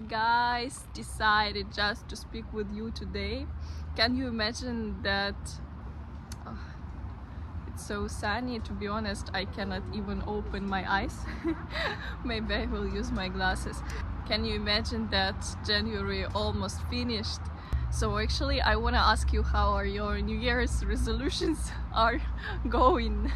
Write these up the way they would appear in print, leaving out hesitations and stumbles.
guys, decided just to speak with you today. Can you imagine that? It's so sunny, to be honest. I cannot even open my eyes. Maybe I will use my glasses. Can you imagine that January almost finished? So actually I want to ask you, how are your New Year's resolutions are going?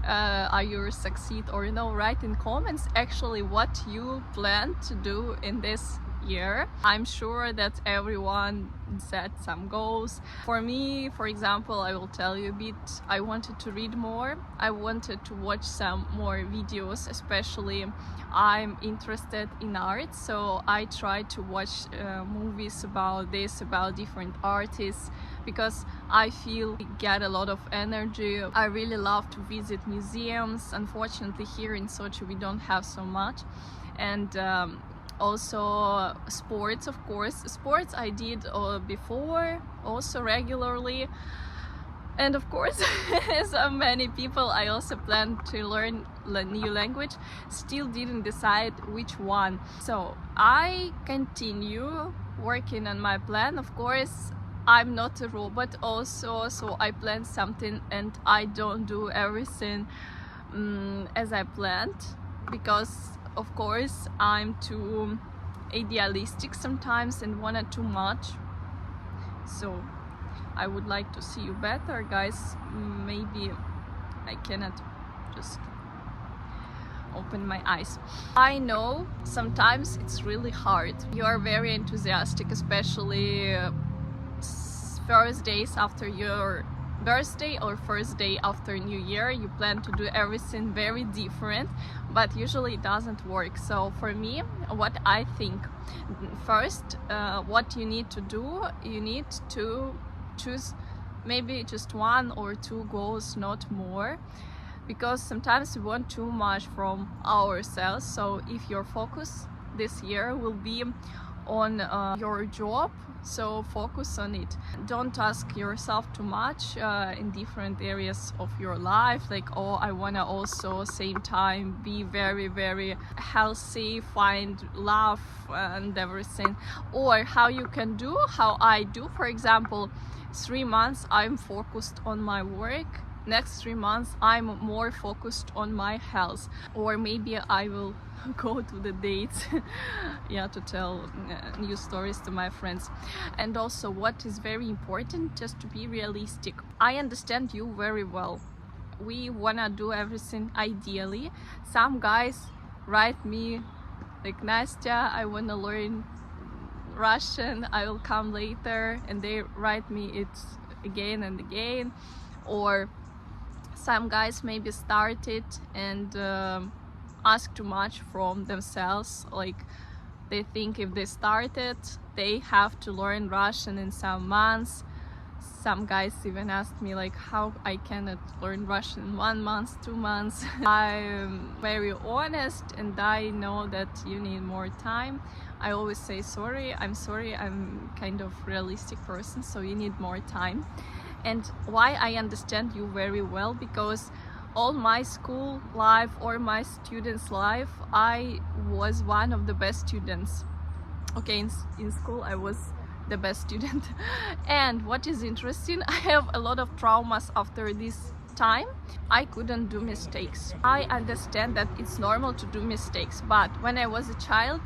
Are you succeed or no? Write in comments actually what you plan to do in this year. I'm sure that everyone set some goals. For me, for example, I will tell you a bit. I wanted to read more. I wanted to watch some more videos, especially I'm interested in art, so I try to watch movies about this, about different artists, because I feel I get a lot of energy. I really love to visit museums. Unfortunately here in Sochi we don't have so much. And also sports, of course. Sports I did before, also regularly. And of course, as many people, I also plan to learn a new language. Still didn't decide which one. So I continue working on my plan. Of course, I'm not a robot also, so I plan something and I don't do everything as I planned, because of course I'm too idealistic sometimes and wanted too much. So I would like to see you better, guys. Maybe I cannot just open my eyes. I know sometimes it's really hard. You are very enthusiastic, especially first days after your birthday or first day after New Year. You plan to do everything very different, but usually it doesn't work. So for me, what I think, first, what you need to do, you need to choose maybe just one or two goals, not more, because sometimes we want too much from ourselves. So if your focus this year will be on your job, so focus on it. Don't ask yourself too much in different areas of your life, like, oh, I want to also same time be very, very healthy, find love and everything. Or how you can do, how I do, for example, 3 months I'm focused on my work, next 3 months I'm more focused on my health. Or maybe I will go to the dates yeah, to tell new stories to my friends. And also what is very important, just to be realistic. I understand you very well. We wanna do everything ideally. Some guys write me like, Nastya, I wanna learn Russian, I will come later, and they write me it again and again. Or some guys maybe started and ask too much from themselves, like they think if they started they have to learn Russian in some months. Some guys even asked me like, how I cannot learn Russian in 1 month, 2 months. I'm very honest and I know that you need more time. I always say sorry, I'm sorry, I'm kind of realistic person, so you need more time. And why I understand you very well, because all my school life or my students' life, I was one of the best students. Okay, in school I was the best student. And what is interesting, I have a lot of traumas after this time. I couldn't do mistakes. I understand that it's normal to do mistakes, but when I was a child,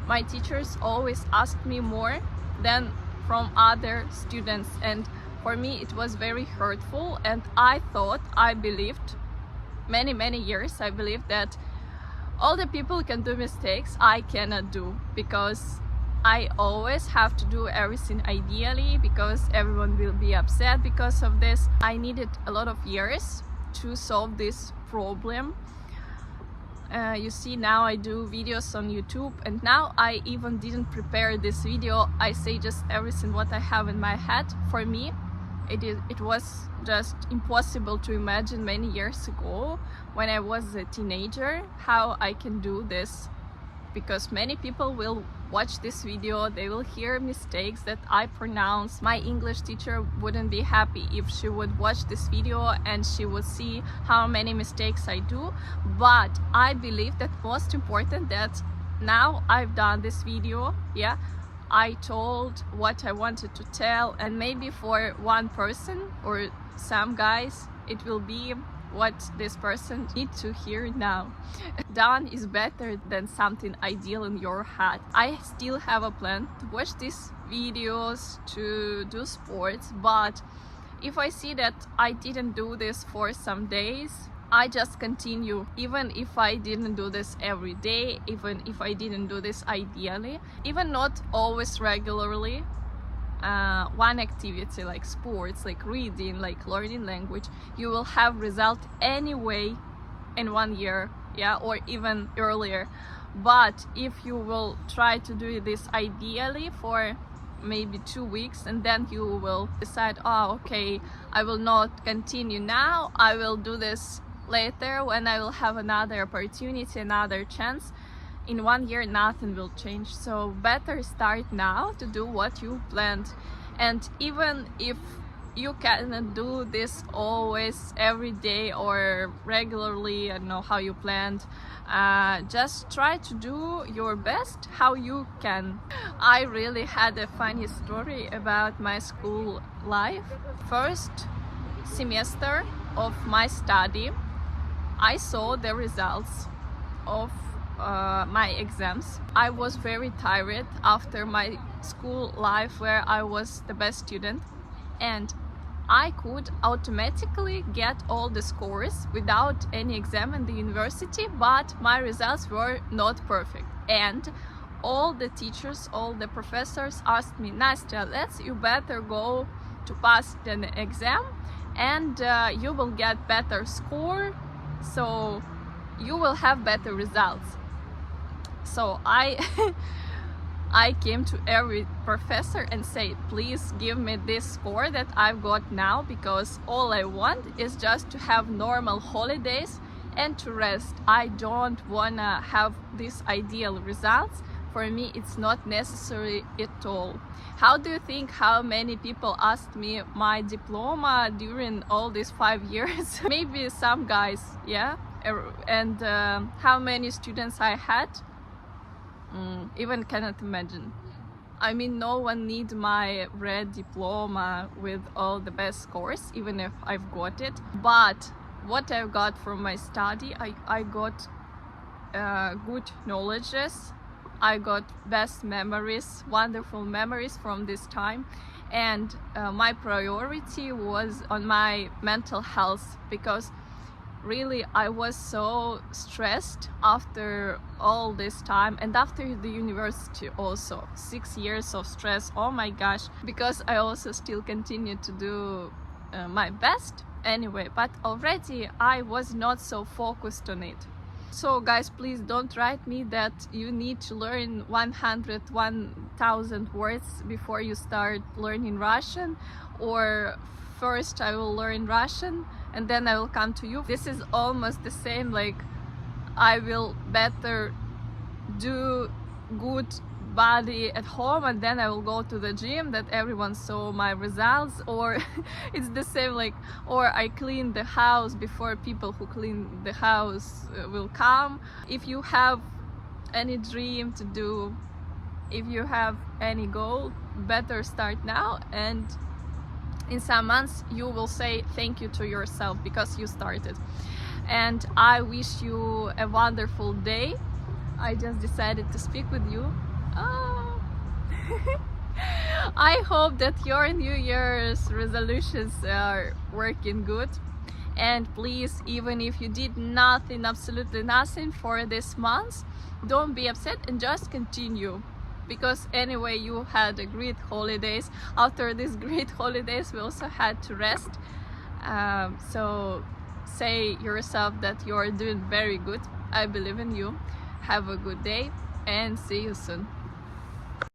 my teachers always asked me more than from other students, and for me it was very hurtful. And I thought, I believed many years, I believed that all the people can do mistakes, I cannot do, because I always have to do everything ideally, because everyone will be upset because of this. I needed a lot of years to solve this problem. You see, now I do videos on YouTube, and now I even didn't prepare this video. I say just everything what I have in my head. For me, it was just impossible to imagine many years ago when I was a teenager how I can do this, because many people will watch this video, they will hear mistakes that I pronounce. My English teacher wouldn't be happy if she would watch this video and she would see how many mistakes I do. But I believe that most important that now I've done this video, yeah, I told what I wanted to tell, and maybe for one person or some guys it will be what this person needs to hear now. Done is better than something ideal in your head. I still have a plan to watch these videos, to do sports, but if I see that I didn't do this for some days, I just continue, even if I didn't do this every day, even if I didn't do this ideally, even not always regularly. One activity like sports, like reading, like learning language, you will have result anyway in 1 year, yeah, or even earlier. But if you will try to do this ideally for maybe 2 weeks, and then you will decide, oh, okay, I will not continue now, I will do this later when I will have another opportunity, another chance. In 1 year nothing will change, so better start now to do what you planned. And even if you cannot do this always every day or regularly, I don't know how you planned, just try to do your best how you can. I really had a funny story about my school life. First semester of my study, I saw the results of my exams. I was very tired after my school life where I was the best student, and I could automatically get all the scores without any exam in the university, but my results were not perfect. And all the teachers, all the professors asked me, Nastya, you better go to pass the exam, and you will get better score, so you will have better results. So I came to every professor and said, please give me this score that I've got now, because all I want is just to have normal holidays and to rest. I don't wanna have these ideal results. For me it's not necessary at all. How do you think how many people asked me my diploma during all these 5 years? Maybe some guys, yeah? And how many students I had? Even cannot imagine. I mean, no one needs my red diploma with all the best scores, even if I've got it. But what I've got from my study, I got good knowledges, I got best memories, wonderful memories from this time. And my priority was on my mental health, because really I was so stressed after all this time, and after the university also 6 years of stress, oh my gosh, because I also still continue to do my best anyway, but already I was not so focused on it. So guys, please don't write me that you need to learn 1,000 words before you start learning Russian, or first I will learn Russian and then I will come to you. This is almost the same, like I will better do good body at home and then I will go to the gym that everyone saw my results, or it's the same, like, or I clean the house before people who clean the house will come. If you have any dream to do, if you have any goal, better start now, and in some months you will say thank you to yourself because you started. And I wish you a wonderful day. I just decided to speak with you. Oh. I hope that your New Year's resolutions are working good, and please, even if you did nothing, absolutely nothing for this month, don't be upset and just continue, because anyway you had a great holidays. After these great holidays we also had to rest, so say yourself that you are doing very good. I believe in you. Have a good day and see you soon.